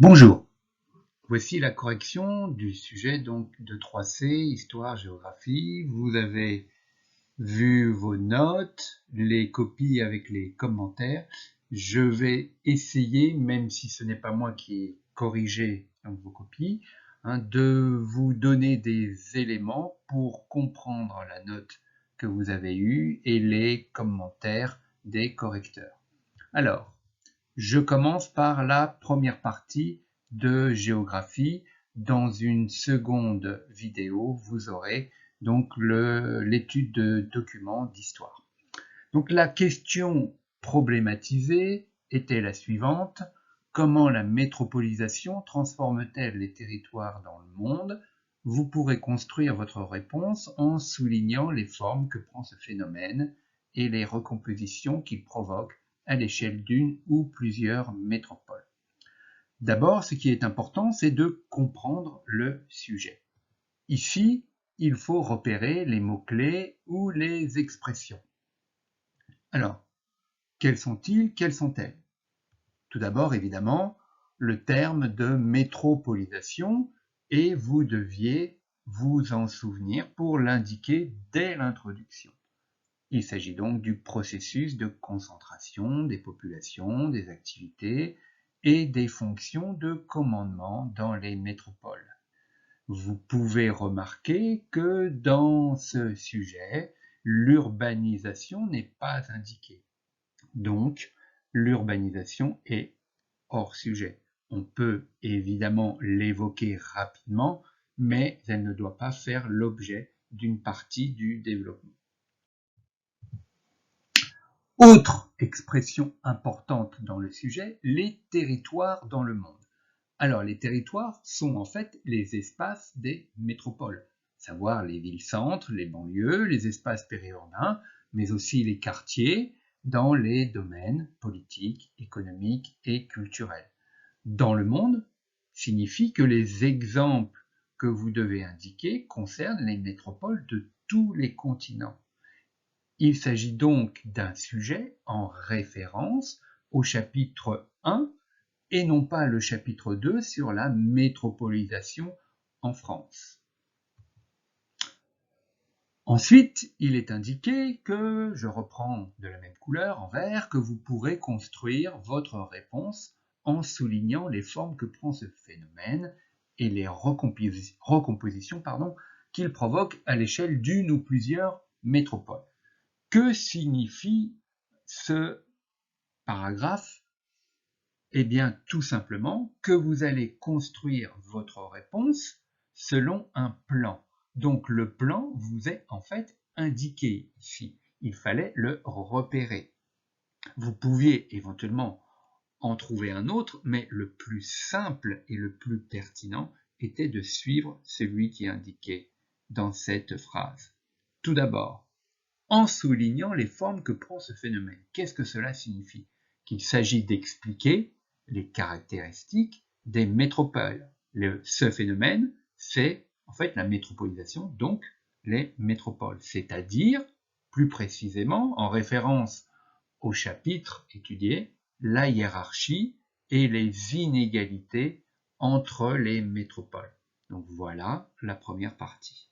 Bonjour, voici la correction du sujet donc de 3C, Histoire, Géographie. Vous avez vu vos notes, les copies avec les commentaires. Je vais essayer, même si ce n'est pas moi qui ai corrigé donc, vos copies, de vous donner des éléments pour comprendre la note que vous avez eue et les commentaires des correcteurs. Alors, je commence par la première partie de géographie. Dans une seconde vidéo, vous aurez donc l'étude de documents d'histoire. Donc la question problématisée était la suivante. Comment la métropolisation transforme-t-elle les territoires dans le monde? Vous pourrez construire votre réponse en soulignant les formes que prend ce phénomène et les recompositions qu'il provoque à l'échelle d'une ou plusieurs métropoles. D'abord, ce qui est important, c'est de comprendre le sujet. Ici, il faut repérer les mots-clés ou les expressions. Alors, quels sont-ils? Quelles sont-elles? Tout d'abord, évidemment, le terme de métropolisation, et vous deviez vous en souvenir pour l'indiquer dès l'introduction. Il s'agit donc du processus de concentration des populations, des activités et des fonctions de commandement dans les métropoles. Vous pouvez remarquer que dans ce sujet, l'urbanisation n'est pas indiquée. Donc, l'urbanisation est hors sujet. On peut évidemment l'évoquer rapidement, mais elle ne doit pas faire l'objet d'une partie du développement. Autre expression importante dans le sujet, les territoires dans le monde. Alors, les territoires sont en fait les espaces des métropoles, savoir les villes-centres, les banlieues, les espaces périurbains, mais aussi les quartiers dans les domaines politiques, économiques et culturels. Dans le monde signifie que les exemples que vous devez indiquer concernent les métropoles de tous les continents. Il s'agit donc d'un sujet en référence au chapitre 1 et non pas le chapitre 2 sur la métropolisation en France. Ensuite, il est indiqué que, je reprends de la même couleur en vert, que vous pourrez construire votre réponse en soulignant les formes que prend ce phénomène et les recompositions qu'il provoque à l'échelle d'une ou plusieurs métropoles. Que signifie ce paragraphe? Eh bien, tout simplement que vous allez construire votre réponse selon un plan. Donc, le plan vous est en fait indiqué ici. Il fallait le repérer. Vous pouviez éventuellement en trouver un autre, mais le plus simple et le plus pertinent était de suivre celui qui est indiqué dans cette phrase. Tout d'abord, en soulignant les formes que prend ce phénomène. Qu'est-ce que cela signifie? Qu'il s'agit d'expliquer les caractéristiques des métropoles. Ce phénomène, c'est en fait la métropolisation, donc les métropoles, c'est-à-dire, plus précisément, en référence au chapitre étudié, la hiérarchie et les inégalités entre les métropoles. Donc voilà la première partie.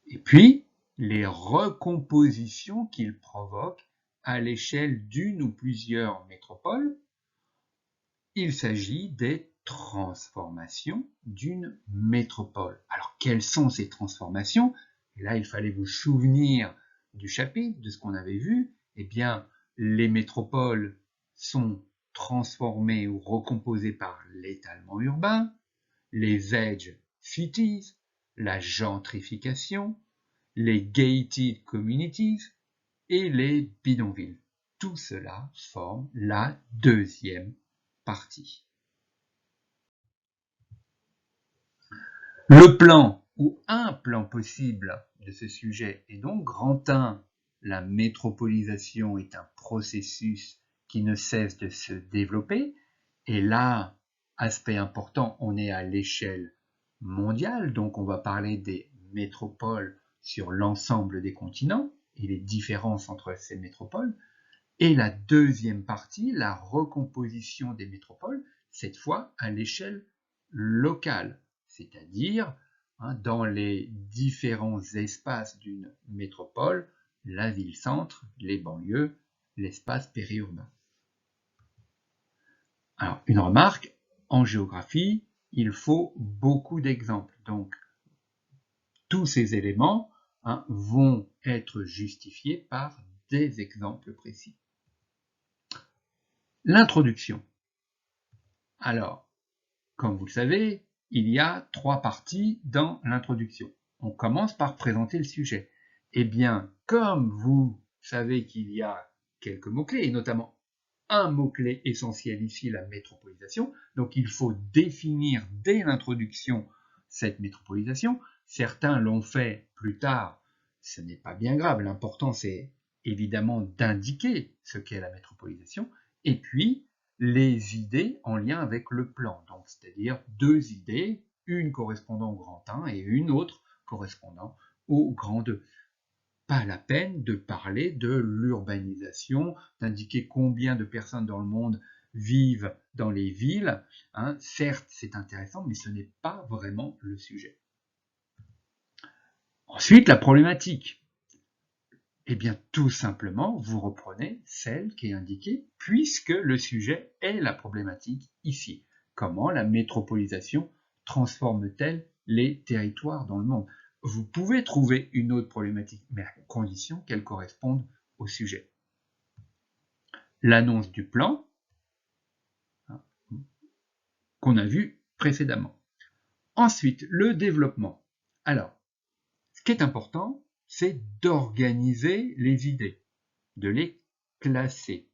Et puis, les recompositions qu'il provoque à l'échelle d'une ou plusieurs métropoles. Il s'agit des transformations d'une métropole. Alors, quelles sont ces transformations? Et là, il fallait vous souvenir du chapitre, de ce qu'on avait vu. Eh bien, les métropoles sont transformées ou recomposées par l'étalement urbain, les edge cities, la gentrification, les gated communities et les bidonvilles. Tout cela forme la deuxième partie. Le plan ou un plan possible de ce sujet est donc grand 1. La métropolisation est un processus qui ne cesse de se développer. Et là, aspect important, on est à l'échelle mondiale, donc on va parler des métropoles sur l'ensemble des continents et les différences entre ces métropoles. Et la deuxième partie, la recomposition des métropoles, cette fois à l'échelle locale, c'est-à-dire dans les différents espaces d'une métropole, la ville-centre, les banlieues, l'espace périurbain. Alors, une remarque, en géographie, il faut beaucoup d'exemples. Donc, tous ces éléments vont être justifiés par des exemples précis. L'introduction. Alors, comme vous le savez, il y a 3 parties dans l'introduction. On commence par présenter le sujet. Eh bien, comme vous savez qu'il y a quelques mots-clés, et notamment un mot-clé essentiel ici, la métropolisation, donc il faut définir dès l'introduction cette métropolisation. Certains l'ont fait plus tard, ce n'est pas bien grave, l'important c'est évidemment d'indiquer ce qu'est la métropolisation, et puis les idées en lien avec le plan, donc c'est-à-dire 2 idées, une correspondant au grand 1 et une autre correspondant au grand 2. Pas la peine de parler de l'urbanisation, d'indiquer combien de personnes dans le monde vivent dans les villes. Certes, c'est intéressant, mais ce n'est pas vraiment le sujet. Ensuite, la problématique. Eh bien, tout simplement, vous reprenez celle qui est indiquée, puisque le sujet est la problématique ici. Comment la métropolisation transforme-t-elle les territoires dans le monde? Vous pouvez trouver une autre problématique, mais à condition qu'elle corresponde au sujet. L'annonce du plan, qu'on a vu précédemment. Ensuite, le développement. Alors, ce qui est important, c'est d'organiser les idées, de les classer.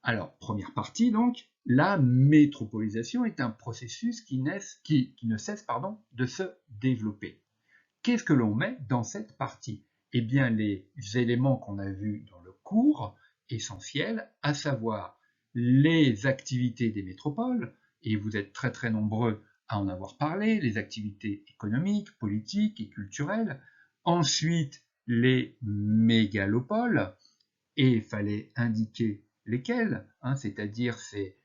Alors, première partie donc, la métropolisation est un processus qui ne cesse de se développer. Qu'est-ce que l'on met dans cette partie? Eh bien, les éléments qu'on a vus dans le cours, essentiels, à savoir les activités des métropoles, et vous êtes très très nombreux à en avoir parlé, les activités économiques, politiques et culturelles. Ensuite, les mégalopoles, et il fallait indiquer lesquels, c'est-à-dire ces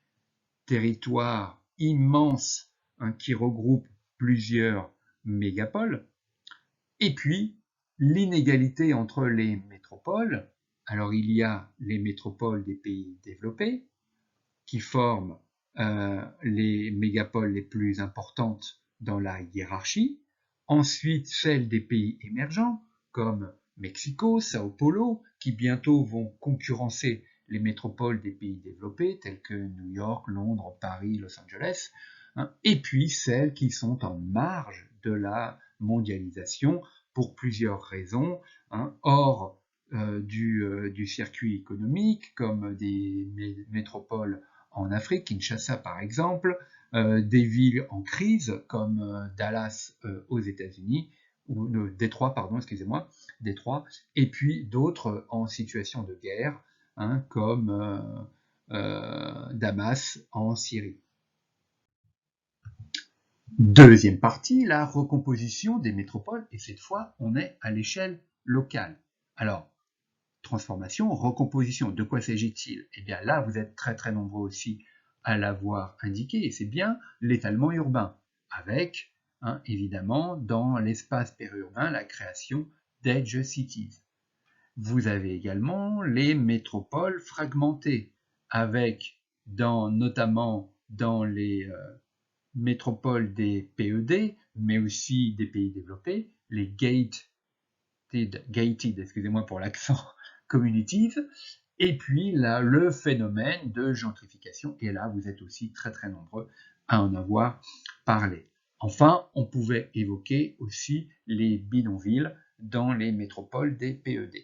territoires immenses qui regroupent plusieurs mégapoles. Et puis, l'inégalité entre les métropoles. Alors, il y a les métropoles des pays développés qui forment les mégapoles les plus importantes dans la hiérarchie. Ensuite, celles des pays émergents, comme Mexico, Sao Paulo, qui bientôt vont concurrencer les métropoles des pays développés, tels que New York, Londres, Paris, Los Angeles. Et puis celles qui sont en marge de la mondialisation pour plusieurs raisons, hors du circuit économique, comme des métropoles en Afrique, Kinshasa par exemple, des villes en crise comme Dallas aux États-Unis, ou Détroit, Détroit, et puis d'autres en situation de guerre, comme Damas en Syrie. Deuxième partie, la recomposition des métropoles, et cette fois on est à l'échelle locale. Alors, transformation, recomposition, de quoi s'agit-il? Eh bien là, vous êtes très très nombreux aussi à l'avoir indiqué, et c'est bien l'étalement urbain, avec évidemment dans l'espace périurbain la création d'edge cities. Vous avez également les métropoles fragmentées, avec notamment dans les métropoles des PED, mais aussi des pays développés, les gated, excusez-moi pour l'accent, communities, et puis là, le phénomène de gentrification, et là, vous êtes aussi très très nombreux à en avoir parlé. Enfin, on pouvait évoquer aussi les bidonvilles dans les métropoles des PED.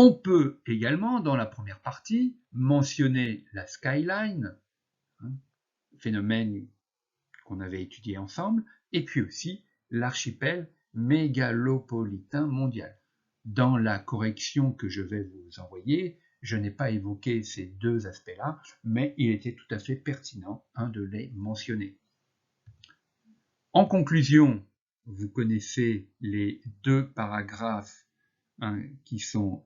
On peut également, dans la première partie, mentionner la skyline, phénomène qu'on avait étudié ensemble, et puis aussi l'archipel mégalopolitain mondial. Dans la correction que je vais vous envoyer, je n'ai pas évoqué ces deux aspects-là, mais il était tout à fait pertinent de les mentionner. En conclusion, vous connaissez les 2 paragraphes hein, qui sont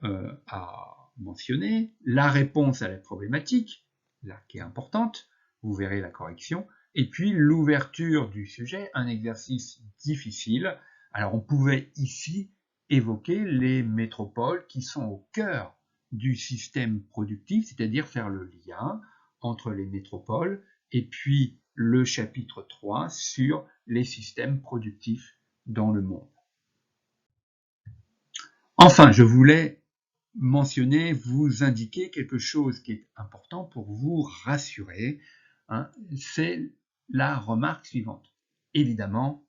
à mentionner, la réponse à la problématique, là qui est importante, vous verrez la correction, et puis l'ouverture du sujet, un exercice difficile. Alors on pouvait ici évoquer les métropoles qui sont au cœur du système productif, c'est-à-dire faire le lien entre les métropoles et puis le chapitre 3 sur les systèmes productifs dans le monde. Enfin, je voulais mentionner, vous indiquer quelque chose qui est important pour vous rassurer, hein, c'est la remarque suivante. Évidemment,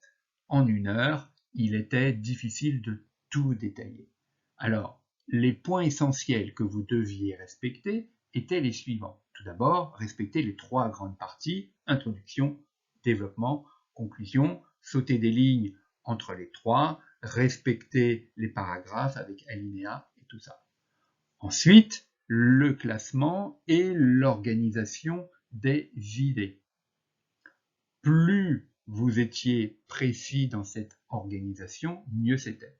en 1 heure, il était difficile de tout détailler. Alors, les points essentiels que vous deviez respecter étaient les suivants. Tout d'abord, respecter les 3 grandes parties, introduction, développement, conclusion, sauter des lignes entre les 3, respecter les paragraphes avec alinéa et tout ça. Ensuite, le classement et l'organisation des idées. Plus vous étiez précis dans cette organisation, mieux c'était.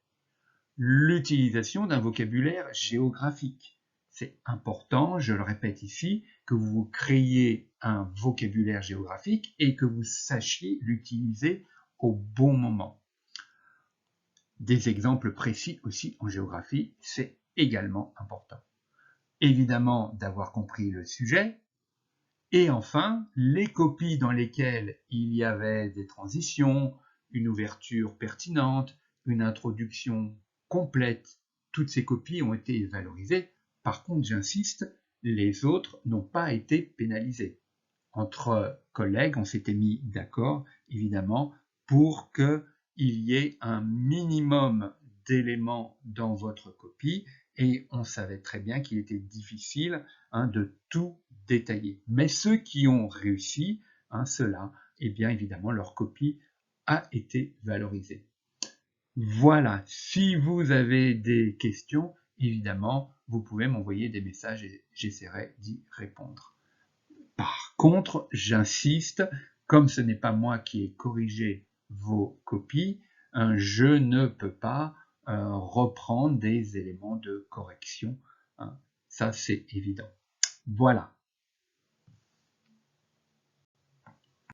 L'utilisation d'un vocabulaire géographique. C'est important, je le répète ici, que vous créiez un vocabulaire géographique et que vous sachiez l'utiliser au bon moment. Des exemples précis aussi en géographie, c'est également important. Évidemment, d'avoir compris le sujet, et enfin, les copies dans lesquelles il y avait des transitions, une ouverture pertinente, une introduction complète, toutes ces copies ont été valorisées. Par contre, j'insiste, les autres n'ont pas été pénalisées. Entre collègues, on s'était mis d'accord, évidemment, pour qu'il y ait un minimum d'éléments dans votre copie, et on savait très bien qu'il était difficile de tout détailler. Mais ceux qui ont réussi, ceux-là, eh bien évidemment, leur copie a été valorisée. Voilà, si vous avez des questions, évidemment, vous pouvez m'envoyer des messages et j'essaierai d'y répondre. Par contre, j'insiste, comme ce n'est pas moi qui ai corrigé vos copies, je ne peux pas reprendre des éléments de correction. Ça, c'est évident. Voilà.